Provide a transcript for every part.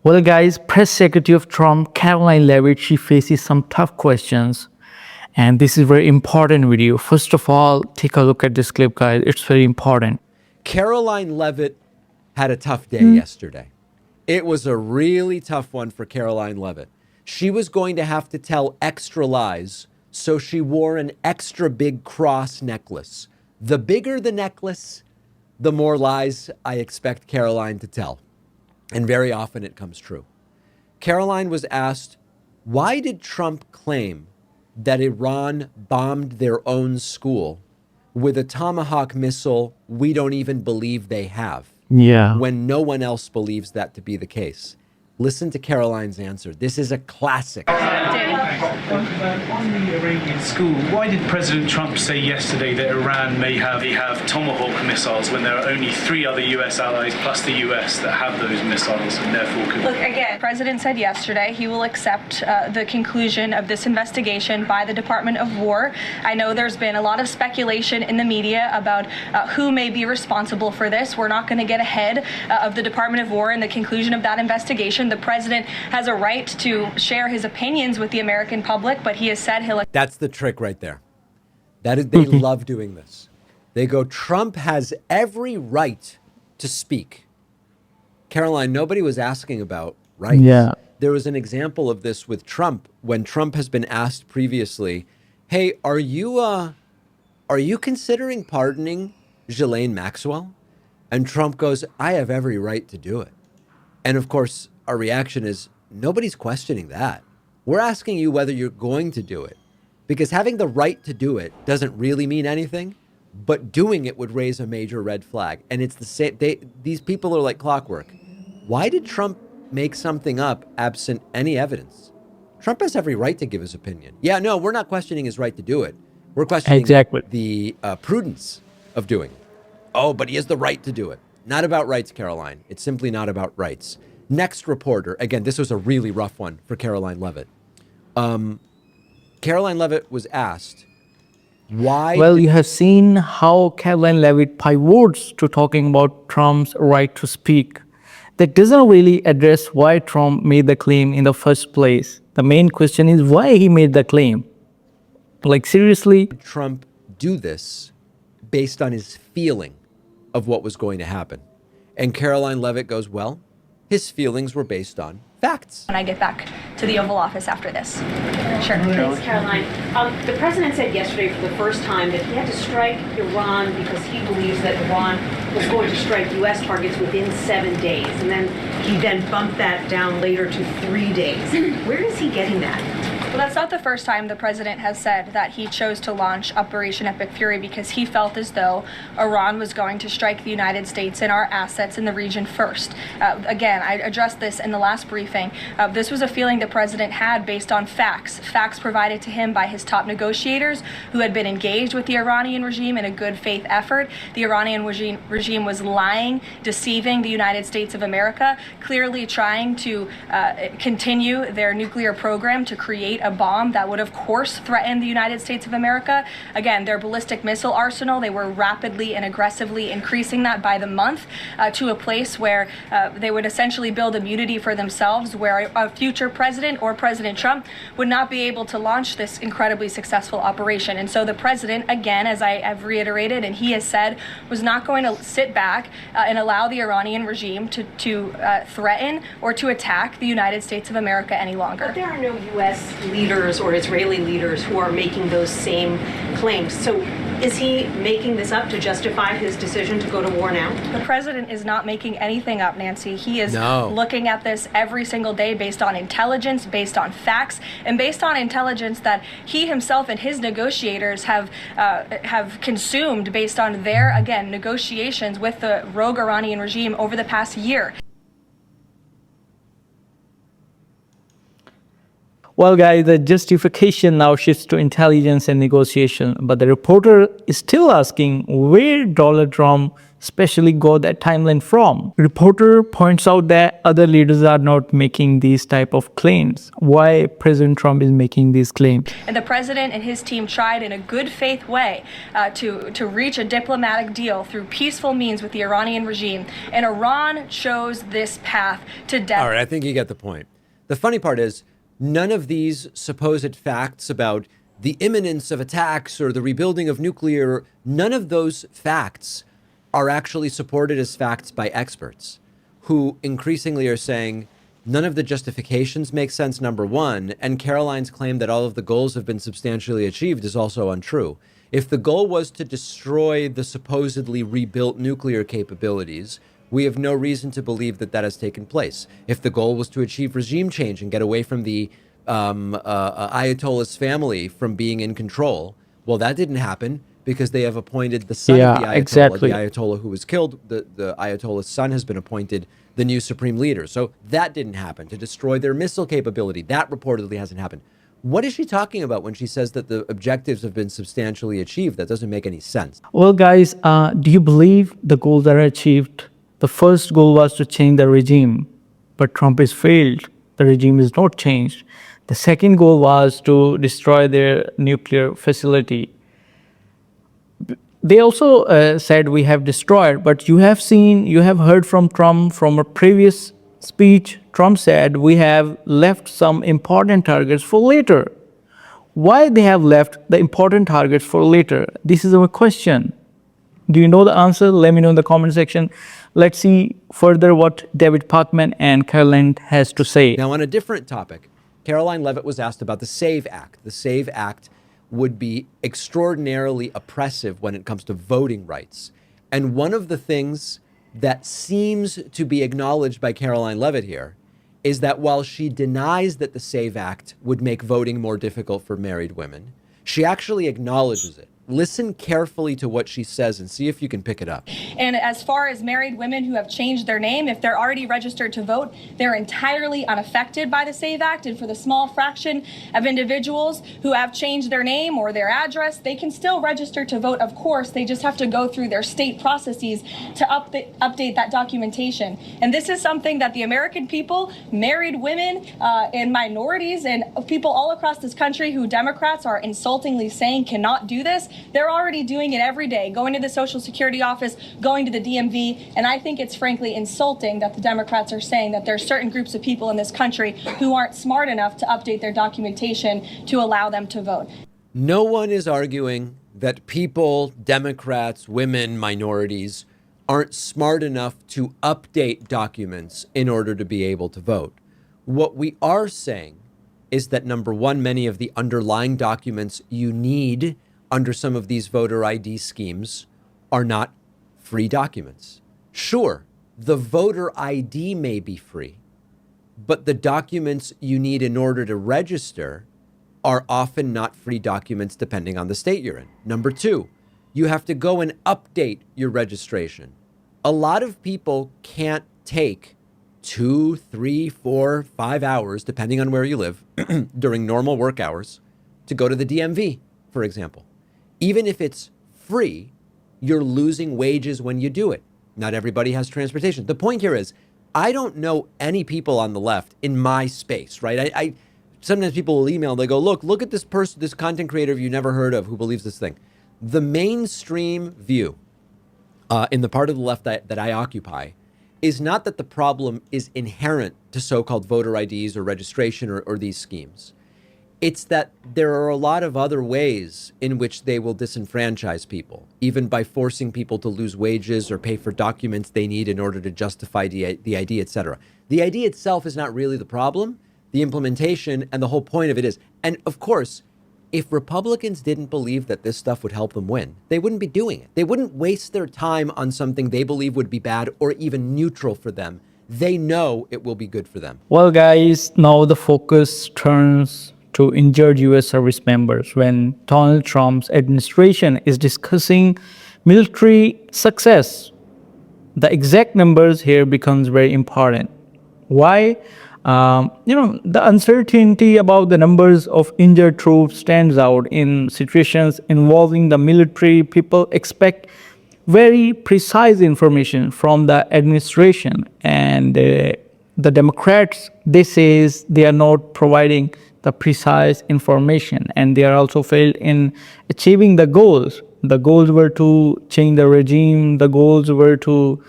Well, guys, Press Secretary of Trump, Caroline Leavitt, she faces some tough questions. And this is a very important video. First of all, take a look at this clip, guys. It's very important. Caroline Leavitt had a tough day yesterday. It was a really tough one for Caroline Leavitt. She was going to have to tell extra lies, so she wore an extra big cross necklace. The bigger the necklace, the more lies I expect Caroline to tell. And very often it comes true. Caroline was asked, why did Trump claim that Iran bombed their own school with a Tomahawk missile we don't even believe they have, Yeah. when no one else believes that to be the case? Listen to Caroline's answer. This is a classic. On the Iranian school, why did President Trump say yesterday that Iran may have Tomahawk missiles when there are only 3 other U.S. allies plus the U.S. that have those missiles and therefore could... Look, again, the President said yesterday he will accept the conclusion of this investigation by the Department of War. I know there's been a lot of speculation in the media about who may be responsible for this. We're not going to get ahead of the Department of War and the conclusion of that investigation. The President has a right to share his opinions with the American public, but he has said he'll... That's the trick right there. That is, they love doing this. They go, Trump has every right to speak. Caroline, nobody was asking about rights. Yeah. There was an example of this with Trump when Trump has been asked previously, hey, are you considering pardoning Ghislaine Maxwell? And Trump goes, I have every right to do it. And of course, our reaction is nobody's questioning that. We're asking you whether you're going to do it, because having the right to do it doesn't really mean anything, but doing it would raise a major red flag. And it's the same. These people are like clockwork. Why did Trump make something up absent any evidence? Trump has every right to give his opinion. Yeah, no, we're not questioning his right to do it. We're questioning the prudence of doing it. Oh, but he has the right to do it. Not about rights, Caroline. It's simply not about rights. Next reporter. Again, this was a really rough one for Caroline Leavitt. Caroline Leavitt was asked, why... Well, you have seen how Caroline Leavitt pivots to talking about Trump's right to speak. That doesn't really address why Trump made the claim in the first place. The main question is why he made the claim. Like, seriously? Trump do this based on his feeling of what was going to happen. And Caroline Leavitt goes, well, his feelings were based on facts. When I get back to the Oval Office after this. Sure. Thanks, Caroline. The president said yesterday for the first time that he had to strike Iran because he believes that Iran was going to strike U.S. targets within 7 days. And then he bumped that down later to 3 days. Where is he getting that? Well, that's not the first time the president has said that he chose to launch Operation Epic Fury because he felt as though Iran was going to strike the United States and our assets in the region first. Again, I addressed this in the last briefing. This was a feeling the president had based on facts provided to him by his top negotiators who had been engaged with the Iranian regime in a good faith effort. The Iranian regime was lying, deceiving the United States of America, clearly trying to continue their nuclear program to create a bomb that would, of course, threaten the United States of America. Again, their ballistic missile arsenal, they were rapidly and aggressively increasing that by the month to a place where they would essentially build immunity for themselves, where a future president or President Trump would not be able to launch this incredibly successful operation. And so the president, again, as I have reiterated and he has said, was not going to sit back and allow the Iranian regime to threaten or to attack the United States of America any longer. But there are no U.S. leaders or Israeli leaders who are making those same claims. So is he making this up to justify his decision to go to war now? The president is not making anything up, Nancy. He is looking at this every single day based on intelligence, based on facts, and based on intelligence that he himself and his negotiators have consumed based on their, again, negotiations with the rogue Iranian regime over the past year. Well, guys, the justification now shifts to intelligence and negotiation, but the reporter is still asking where Donald Trump especially got that timeline from. Reporter points out that other leaders are not making these type of claims. Why President Trump is making these claims? And the president and his team tried in a good faith way to reach a diplomatic deal through peaceful means with the Iranian regime. And Iran chose this path to death. All right, I think you get the point. The funny part is none of these supposed facts about the imminence of attacks or the rebuilding of nuclear, none of those facts are actually supported as facts by experts who increasingly are saying none of the justifications make sense, number one, and Caroline's claim that all of the goals have been substantially achieved is also untrue. If the goal was to destroy the supposedly rebuilt nuclear capabilities, we have no reason to believe that that has taken place. If the goal was to achieve regime change and get away from the Ayatollah's family from being in control, well, that didn't happen because they have appointed the son of the Ayatollah, exactly. the Ayatollah who was killed. The Ayatollah's son has been appointed the new supreme leader. So that didn't happen. To destroy their missile capability, that reportedly hasn't happened. What is she talking about when she says that the objectives have been substantially achieved? That doesn't make any sense. Well, guys, do you believe the goals are achieved? The first goal was to change the regime, but Trump has failed. The regime is not changed. The second goal was to destroy their nuclear facility. They also said we have destroyed, but you have heard from Trump from a previous speech. Trump said we have left some important targets for later. Why they have left the important targets for later? This is a question. Do you know the answer? Let me know in the comment section. Let's see further what David Parkman and Caroline has to say. Now, on a different topic, Caroline Leavitt was asked about the SAVE Act. The SAVE Act would be extraordinarily oppressive when it comes to voting rights. And one of the things that seems to be acknowledged by Caroline Leavitt here is that while she denies that the SAVE Act would make voting more difficult for married women, she actually acknowledges it. Listen carefully to what she says and see if you can pick it up. And as far as married women who have changed their name, if they're already registered to vote, they're entirely unaffected by the SAVE Act. And for the small fraction of individuals who have changed their name or their address, they can still register to vote, of course. They just have to go through their state processes to update that documentation. And this is something that the American people, married women and minorities and people all across this country who Democrats are insultingly saying cannot do this, they're already doing it every day, going to the Social Security office, going to the DMV, and I think it's frankly insulting that the Democrats are saying that there are certain groups of people in this country who aren't smart enough to update their documentation to allow them to vote. No one is arguing that people, Democrats, women, minorities, aren't smart enough to update documents in order to be able to vote. What we are saying is that, number one, many of the underlying documents you need under some of these voter ID schemes are not free documents. Sure, the voter ID may be free, but the documents you need in order to register are often not free documents depending on the state you're in. Number two, you have to go and update your registration. A lot of people can't take 2, 3, 4, 5 hours, depending on where you live, during normal work hours to go to the DMV, for example. Even if it's free, you're losing wages when you do it. Not everybody has transportation. The point here is, I don't know any people on the left in my space, right? I sometimes people will email, they go, look at this person, this content creator you never heard of who believes this thing. The mainstream view in the part of the left that I occupy is not that the problem is inherent to so-called voter IDs or registration or these schemes. It's that there are a lot of other ways in which they will disenfranchise people, even by forcing people to lose wages or pay for documents they need in order to justify the ID, et cetera. The ID itself is not really the problem. The implementation and the whole point of it is. And of course, if Republicans didn't believe that this stuff would help them win, they wouldn't be doing it. They wouldn't waste their time on something they believe would be bad or even neutral for them. They know it will be good for them. Well, guys, now the focus turns to injured U.S. service members when Donald Trump's administration is discussing military success. The exact numbers here becomes very important. Why? The uncertainty about the numbers of injured troops stands out. In situations involving the military, people expect very precise information from the administration, and the Democrats, they says they are not providing the precise information, and they are also failed in achieving the goals. The goals were to change the regime. The goals were to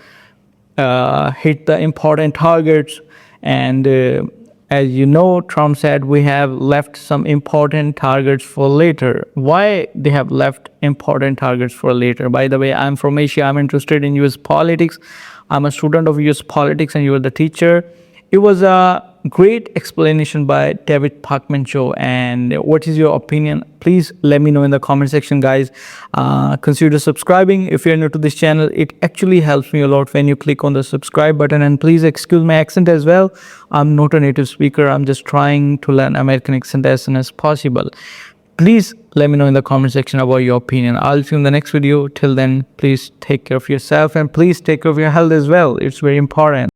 hit the important targets. And as you know, Trump said we have left some important targets for later. Why they have left important targets for later? By the way, I'm from Asia. I'm interested in US politics. I'm a student of US politics, and you are the teacher. It was a great explanation by David Parkman Show. And what is your opinion? Please let me know in the comment section, guys. Consider subscribing if you're new to this channel. It actually helps me a lot when you click on the subscribe button. And please excuse my accent as well. I'm not a native speaker. I'm just trying to learn American accent as soon as possible. Please let me know in the comment section about your opinion. I'll see you in the next video. Till then, please take care of yourself, and please take care of your health as well. It's very important.